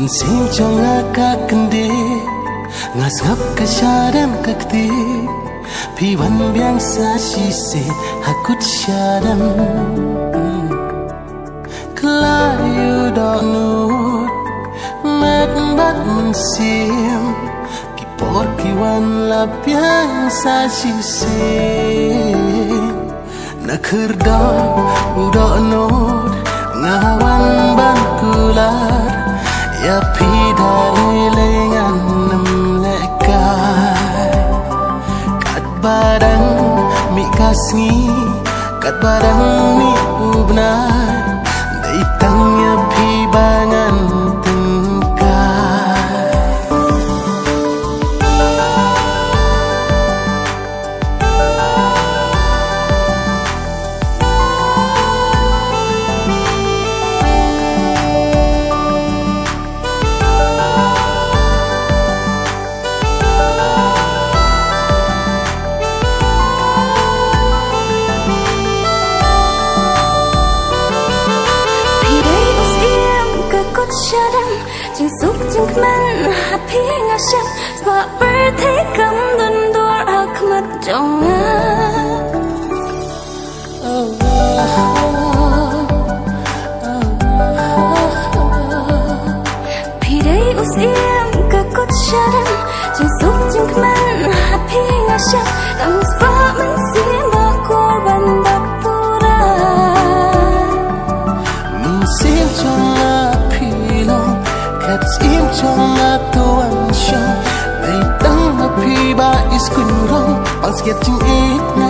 sim chonga ka kende ngasap ka sharam kakti piwan biang sa shise hakut sharam klayu donut mat bat sim kipor kiwan la biang sa shise nakerda udonut ngawan bangkular ya pidali lengan nemlekai kat barang mi kasni kat barang mi ubnai daitangnya pibangan sharam jing suk jing man happy nga sham spa birthday kam dun dor akmat jonga pidai usiam ka kot sharam jing suk jing man happy nga sham kam spa man sim ba korban dapura sim chonga sim chonga tuan sham dai tang na pi ba is kun rong pas get ching it na